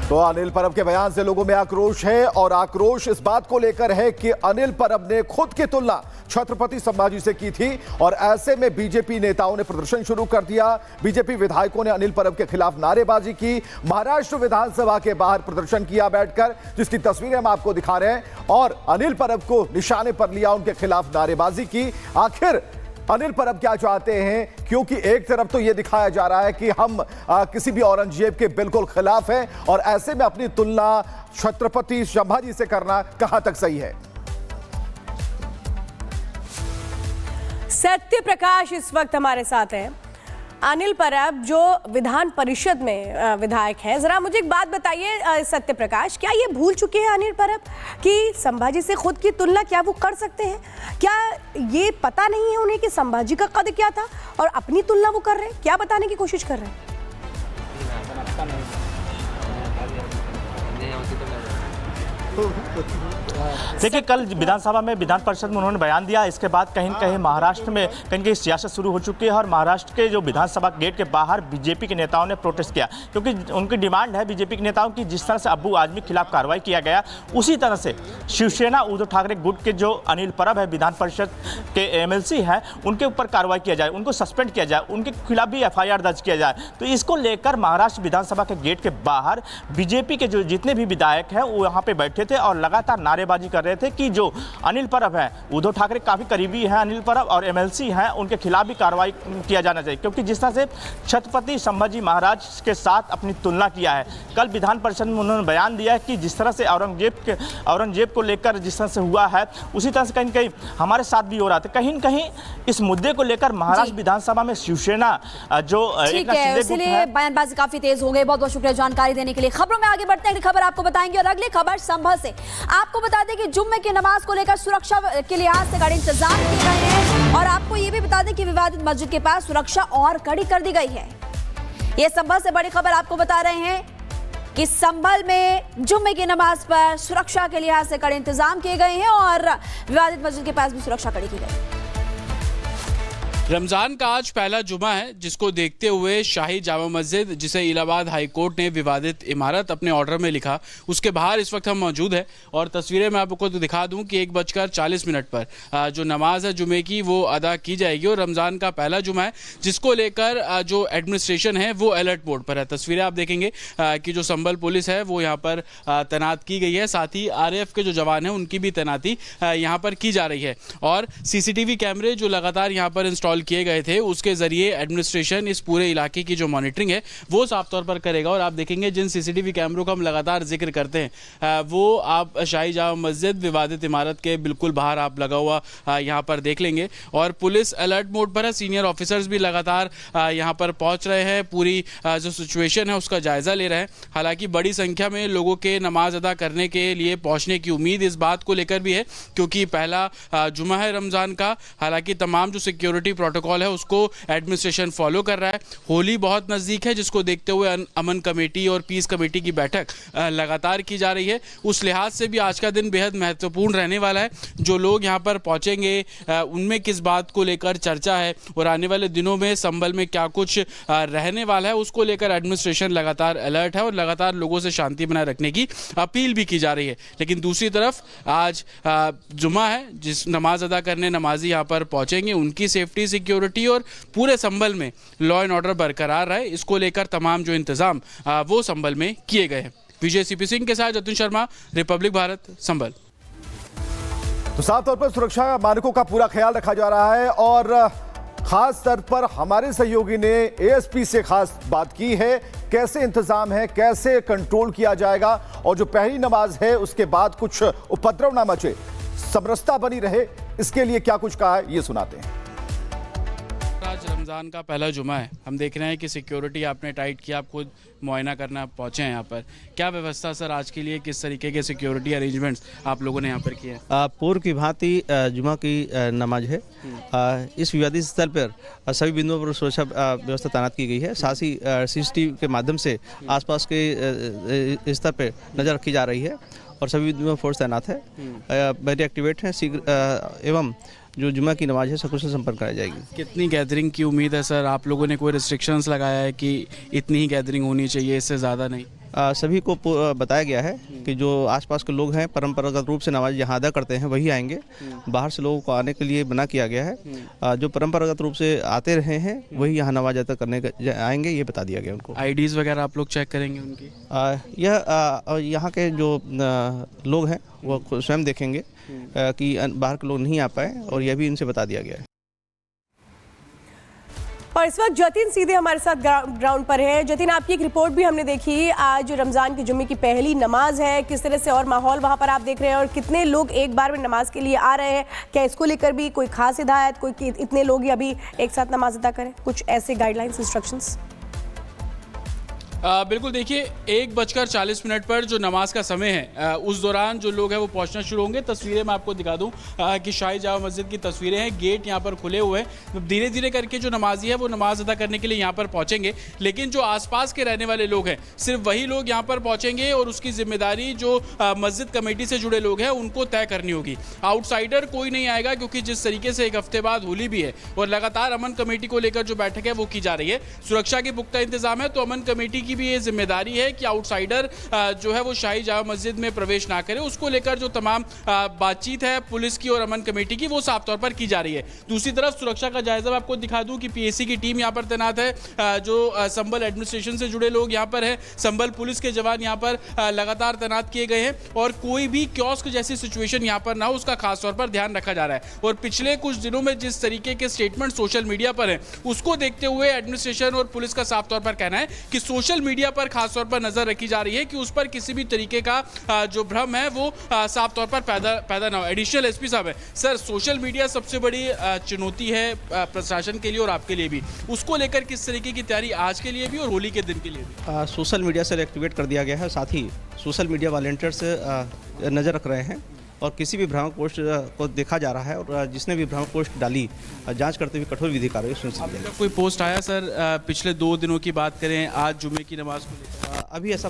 तो अनिल परब के बयान से लोगों में आक्रोश है और आक्रोश इस बात को लेकर है कि अनिल परब ने खुद की तुलना छत्रपति संभाजी से की थी और ऐसे में बीजेपी नेताओं ने प्रदर्शन शुरू कर दिया। बीजेपी विधायकों ने अनिल परब के खिलाफ नारेबाजी की, महाराष्ट्र विधानसभा के बाहर प्रदर्शन किया बैठकर, जिसकी तस्वीरें हम आपको दिखा रहे हैं, और अनिल परब को निशाने पर लिया, उनके खिलाफ नारेबाजी की। आखिर अनिल परब क्या चाहते हैं? क्योंकि एक तरफ तो यह दिखाया जा रहा है कि हम किसी भी औरंगजेब के बिल्कुल खिलाफ हैं और ऐसे में अपनी तुलना छत्रपति संभाजी से करना कहां तक सही है? सत्य प्रकाश इस वक्त हमारे साथ हैं। अनिल परब जो विधान परिषद में विधायक हैं, जरा मुझे एक बात बताइए सत्य प्रकाश, क्या ये भूल चुके हैं अनिल परब कि संभाजी से खुद की तुलना क्या वो कर सकते हैं? क्या ये पता नहीं है उन्हें कि संभाजी का कद क्या था और अपनी तुलना वो कर रहे हैं? क्या बताने की कोशिश कर रहे हैं? देखिए, कल विधानसभा में विधान परिषद में उन्होंने बयान दिया। इसके बाद कहीं न कहीं महाराष्ट्र में कहीं सियासत शुरू हो चुकी है और महाराष्ट्र के जो विधानसभा गेट के बाहर बीजेपी के नेताओं ने प्रोटेस्ट किया, क्योंकि उनकी डिमांड है बीजेपी के नेताओं की, जिस तरह से अब्बू आजमी के खिलाफ कार्रवाई किया गया उसी तरह से शिवसेना उद्धव ठाकरे गुट के जो अनिल परब है, विधान परिषद के एमएलसी हैं, उनके ऊपर कार्रवाई किया जाए, उनको सस्पेंड किया जाए, उनके खिलाफ भी एफआईआर दर्ज किया जाए। तो इसको लेकर महाराष्ट्र विधानसभा के गेट के बाहर बीजेपी के जो जितने भी विधायक हैं वो यहाँ पे बैठे थे और लगातार नारेबाजी कर रहे थे कि जो अनिल परब है, उद्धव ठाकरे काफी करीबी हैं अनिल परब और एमएलसी हैं, उनके खिलाफ भी कार्रवाई किया जाना चाहिए, क्योंकि जिस तरह से छत्रपति संभाजी महाराज के साथ अपनी तुलना किया है। कल विधान परिषद में उन्होंने बयान दिया है कि जिस तरह से औरंगजेब को लेकर जिस तरह से हुआ है उसी तरह से कहीं कहीं हमारे साथ भी हो रहा था। कहीं न कहीं इस मुद्दे को लेकर महाराष्ट्र विधानसभा में शिवसेना जो ठीक है, इसलिए बयानबाजी काफी तेज हो गई। बहुत बहुत शुक्रिया जानकारी देने के लिए। खबरों में आगे बढ़ते हैं, खबर आपको बताएंगे और अगली खबर संभल से। आपको बता दें कि जुम्मे की नमाज को लेकर सुरक्षा के लिहाज से कड़े इंतजाम किए गए हैं और आपको ये भी बता दें कि विवादित मस्जिद के पास सुरक्षा और कड़ी कर दी गई है। ये संभल से बड़ी खबर आपको बता रहे हैं कि संभल में जुम्मे की नमाज पर सुरक्षा के लिहाज से कड़े इंतजाम किए गए हैं और विवादित मस्जिद के पास भी सुरक्षा कड़ी की गई। रमजान का आज पहला जुमा है, जिसको देखते हुए शाही जामा मस्जिद, जिसे इलाहाबाद हाई कोर्ट ने विवादित इमारत अपने ऑर्डर में लिखा, उसके बाहर इस वक्त हम मौजूद हैं और तस्वीरें मैं आपको तो दिखा दूं कि 1:40 पर जो नमाज है जुमे की वो अदा की जाएगी और रमजान का पहला जुमा है, जिसको लेकर जो एडमिनिस्ट्रेशन है वो अलर्ट मोड पर है। तस्वीरें आप देखेंगे कि जो संभल पुलिस है वो यहाँ पर तैनात की गई है, साथ ही RAF के जो जवान हैं उनकी भी तैनाती यहाँ पर की जा रही है और CCTV कैमरे जो लगातार यहाँ पर इंस्टॉल किए गए थे उसके जरिए एडमिनिस्ट्रेशन इस पूरे इलाके की जो मॉनिटरिंग है वो साफ तौर पर करेगा। और आप देखेंगे जिन CCTV कैमरों का हम लगातार जिक्र करते हैं वो आप शाही जामा मस्जिद विवादित इमारत के बिल्कुल बाहर आप लगा हुआ यहाँ पर देख लेंगे और पुलिस अलर्ट मोड पर है। सीनियर ऑफिसर्स भी लगातार यहाँ पर पहुंच रहे हैं, पूरी जो सिचुएशन है उसका जायजा ले रहे हैं। हालांकि बड़ी संख्या में लोगों के नमाज अदा करने के लिए पहुंचने की उम्मीद इस बात को लेकर भी है क्योंकि पहला जुमा है रमजान का। हालांकि तमाम जो सिक्योरिटी प्रोटोकॉल है उसको एडमिनिस्ट्रेशन फॉलो कर रहा है। होली बहुत नजदीक है, जिसको देखते हुए अमन कमेटी और पीस कमेटी की बैठक लगातार की जा रही है। उस लिहाज से भी आज का दिन बेहद महत्वपूर्ण रहने वाला है। जो लोग यहाँ पर पहुंचेंगे उनमें किस बात को लेकर चर्चा है और आने वाले दिनों में संभल में क्या कुछ रहने वाला है उसको लेकर एडमिनिस्ट्रेशन लगातार अलर्ट है और लगातार लोगों से शांति बनाए रखने की अपील भी की जा रही है। लेकिन दूसरी तरफ आज जुमा है, जिस नमाज अदा करने नमाजी यहाँ पर पहुंचेंगे उनकी सेफ्टी, सिक्योरिटी और पूरे संभल में लॉ एंड ऑर्डर बरकरार रहे, इसको लेकर तमाम जो इंतजाम वो संभल में किए गए हैं। विजय CP सिंह के साथ जतिन शर्मा, रिपब्लिक भारत, संभल। तो साफ तौर पर सुरक्षा मानकों का पूरा ख्याल रखा जा रहा है और खास स्तर पर हमारे सहयोगी ने ASP से खास बात की है, कैसे इंतजाम है, कैसे कंट्रोल किया जाएगा और जो पहली नमाज है उसके बाद कुछ उपद्रव ना मचे, समरसता बनी रहे, इसके लिए क्या कुछ कहा है ये सुनाते हैं। आज रमज़ान का पहला जुमा है, हम देख रहे हैं कि सिक्योरिटी आपने टाइट किया, आप खुद मुआयना करना पहुंचे हैं यहाँ पर। क्या व्यवस्था सर आज के लिए, किस तरीके के सिक्योरिटी अरेंजमेंट्स आप लोगों ने यहाँ पर किए हैं? पूर्व की भांति जुमा की नमाज है। इस विवादित स्थल पर सभी बिंदुओं पर सुरक्षा व्यवस्था तैनात की गई है। साथ ही CCTV के माध्यम से आसपास के स्तर पर नज़र रखी जा रही है और सभी बिंदुओं पर फोर्स तैनात है, बैरियर एक्टिवेट है एवं जो जुमा की नमाज है सकुशल संपन्न कराई जाएगी। कितनी गैदरिंग की उम्मीद है सर? आप लोगों ने कोई रिस्ट्रिक्शंस लगाया है कि इतनी ही गैदरिंग होनी चाहिए, इससे ज़्यादा नहीं? सभी को बताया गया है कि जो आसपास के लोग हैं परंपरागत रूप से नमाज यहाँ अदा करते हैं वही आएंगे। बाहर से लोगों को आने के लिए मना किया गया है। जो परंपरागत रूप से आते रहे हैं वही यहाँ नमाज अदा करने आएंगे, ये बता दिया गया उनको। आईडीज वगैरह आप लोग चेक करेंगे उनकी? यह यहाँ के जो लोग हैं वो स्वयं देखेंगे कि बाहर के लोग नहीं आ पाए, और यह भी इनसे बता दिया गया है। और इस वक्त जतिन सीधे हमारे साथ ग्राउंड पर है। जतिन, आपकी एक रिपोर्ट भी हमने देखी, आज रमज़ान के जुम्मे की पहली नमाज है, किस तरह से और माहौल वहाँ पर आप देख रहे हैं और कितने लोग एक बार में नमाज के लिए आ रहे हैं? क्या इसको लेकर भी कोई खास हिदायत, कोई इतने लोग ही अभी एक साथ नमाज अदा करें, कुछ ऐसे गाइडलाइंस, इंस्ट्रक्शंस? बिल्कुल, देखिए 1:40 पर जो नमाज का समय है उस दौरान जो लोग हैं वो पहुंचना शुरू होंगे। तस्वीरें मैं आपको दिखा दूं कि शाही जामा मस्जिद की तस्वीरें हैं। गेट यहां पर खुले हुए हैं, धीरे धीरे करके जो नमाजी है वो नमाज अदा करने के लिए यहां पर पहुंचेंगे। लेकिन जो आसपास के रहने वाले लोग हैं सिर्फ वही लोग यहां पर पहुंचेंगे और उसकी जिम्मेदारी जो मस्जिद कमेटी से जुड़े लोग हैं उनको तय करनी होगी। आउटसाइडर कोई नहीं आएगा, क्योंकि जिस तरीके से एक हफ्ते बाद होली भी है और लगातार अमन कमेटी को लेकर जो बैठक है वो की जा रही है, सुरक्षा के पुख्ता इंतजाम है, तो अमन कमेटी की भी ये जिम्मेदारी है कि आउटसाइडर जो है वो शाही जामा मस्जिद में प्रवेश ना करे। उसको लेकर जो तमाम बातचीत है पुलिस की और अमन कमेटी की वो साफ तौर पर की जा रही है। दूसरी तरफ सुरक्षा का जायजा आपको दिखा दूं कि पीएसी की टीम यहां पर तैनात है, जो संभल एडमिनिस्ट्रेशन से जुड़े लोग यहां पर है, संभल पुलिस के जवान यहां पर लगातार तैनात किए गए हैं और कोई भी कियोस्क जैसी सिचुएशन यहां पर ना हो उसका खास तौर पर ध्यान रखा जा रहा है। और पिछले कुछ दिनों में जिस तरीके के स्टेटमेंट सोशल मीडिया पर है उसको देखते हुए एडमिनिस्ट्रेशन और पुलिस का साफ तौर पर कहना है कि सोशल मीडिया पर खास तौर पर नजर रखी जा रही है कि उस पर किसी भी तरीके का जो भ्रम है वो साफ तौर पर पैदा ना हो। एडिशनल एसपी साहब है सर, सोशल मीडिया सबसे बड़ी चुनौती है प्रशासन के लिए और आपके लिए भी, उसको लेकर किस तरीके की तैयारी आज के लिए भी और होली के दिन के लिए भी? सोशल मीडिया से एक्टिवेट कर दिया गया है, साथ ही सोशल मीडिया वॉलंटियर्स नज़र रख रहे हैं और किसी भी भ्रामक पोस्ट को देखा जा रहा है और जिसने भी भ्रामक पोस्ट डाली जांच करते हुए कठोर विधि कार्रवाई सुनिश्चित की जाएगी। कोई पोस्ट आया सर पिछले 2 दिनों की बात करें आज जुम्मे की नमाज को लेकर? अभी ऐसा